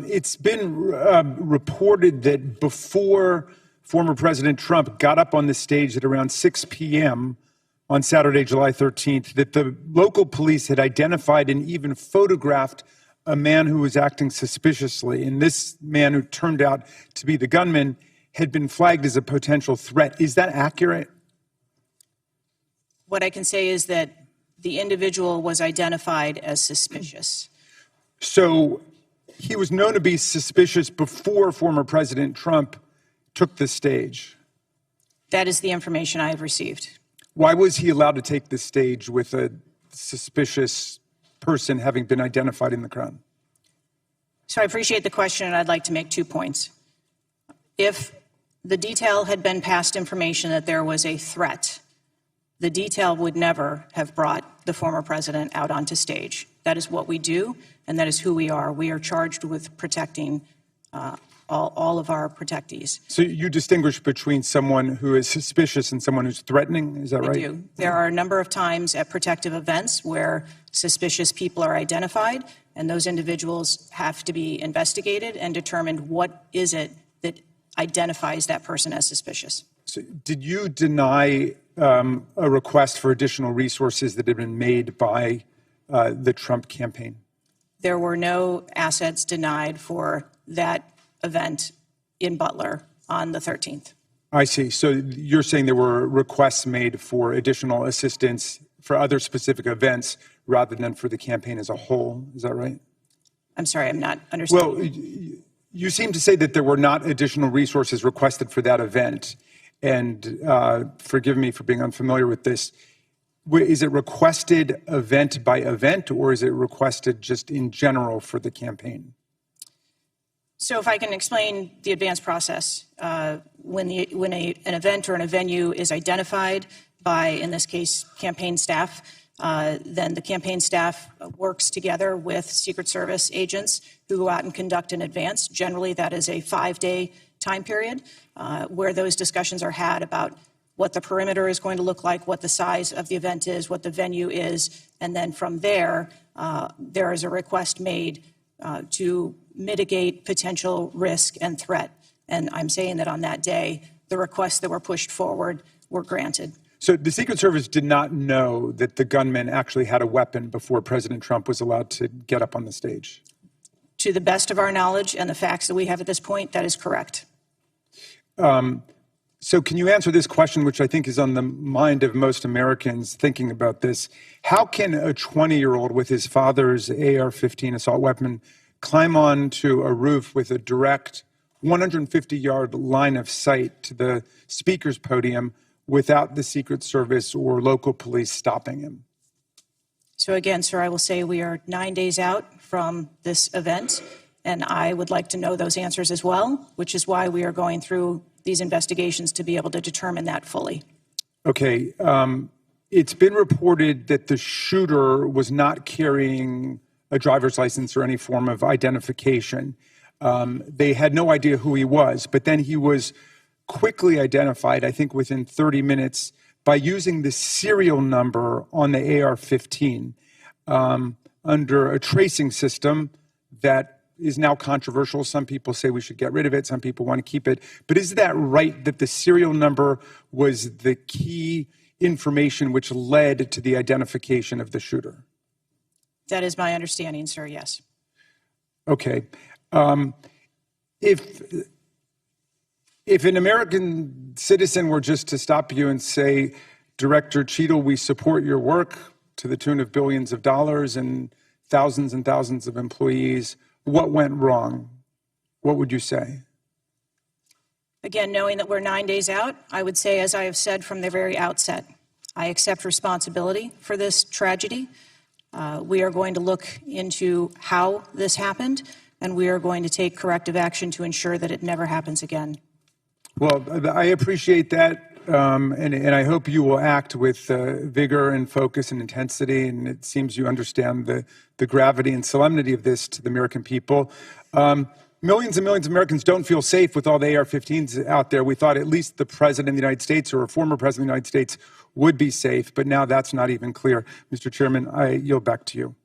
It's been reported that before former President Trump got up on the stage at around 6 p.m. on Saturday, July 13th, that the local police had identified and even photographed a man who was acting suspiciously. And this man, who turned out to be the gunman, had been flagged as a potential threat. Is that accurate? What I can say is that the individual was identified as suspicious. So he was known to be suspicious before former President Trump took the stage. That is the information I have received. Why was he allowed to take the stage with a suspicious person having been identified in the crowd? So I appreciate the question, and I'd like to make 2 points. If the detail had been past information that there was a threat, the detail would never have brought the former president out onto stage. That is what we do, and that is who we are. We are charged with protecting all of our protectees. So you distinguish between someone who is suspicious and someone who's threatening, is that right? I do. There are a number of times at protective events where suspicious people are identified, and those individuals have to be investigated and determined what is it that identifies that person as suspicious. So did you deny a request for additional resources that had been made by the Trump campaign? There were no assets denied for that event in Butler on the 13th. I see. So you're saying there were requests made for additional assistance for other specific events rather than for the campaign as a whole. Is that right? I'm sorry, I'm not understanding. Well, you seem to say that there were not additional resources requested for that event. And forgive me for being unfamiliar with this. Is it requested event by event, or is it requested just in general for the campaign? So if I can explain the advance process, when an event or a venue is identified by, in this case, campaign staff, then the campaign staff works together with Secret Service agents who go out and conduct an advance. Generally, that is a 5-day time period where those discussions are had about what the perimeter is going to look like, what the size of the event is, what the venue is, and then from there, there is a request made to mitigate potential risk and threat. And I'm saying that on that day, the requests that were pushed forward were granted. So the Secret Service did not know that the gunman actually had a weapon before President Trump was allowed to get up on the stage? To the best of our knowledge and the facts that we have at this point, that is correct. So can you answer this question, which I think is on the mind of most Americans thinking about this? How can a 20-year-old with his father's AR-15 assault weapon climb onto a roof with a direct 150-yard line of sight to the speaker's podium without the Secret Service or local police stopping him? So again, sir, I will say we are 9 days out from this event, and I would like to know those answers as well, which is why we are going through these investigations to be able to determine that fully. Okay. It's been reported that the shooter was not carrying a driver's license or any form of identification. They had no idea who he was, but then he was quickly identified, I think within 30 minutes, by using the serial number on the AR-15 under a tracing system that is now controversial. Some people say we should get rid of it. Some people want to keep it. But is that right, that the serial number was the key information which led to the identification of the shooter? That is my understanding, sir, yes. Okay. If an American citizen were just to stop you and say, Director Cheatle, we support your work to the tune of billions of dollars and thousands of employees, what went wrong? What would you say? Again, knowing that we're 9 days out, I would say, as I have said from the very outset, I accept responsibility for this tragedy. We are going to look into how this happened, and we are going to take corrective action to ensure that it never happens again. Well, I appreciate that, and I hope you will act with vigor and focus and intensity, and it seems you understand the gravity and solemnity of this to the American people. Millions and millions of Americans don't feel safe with all the AR-15s out there. We thought at least the President of the United States or a former President of the United States would be safe, but now that's not even clear. Mr. Chairman, I yield back to you.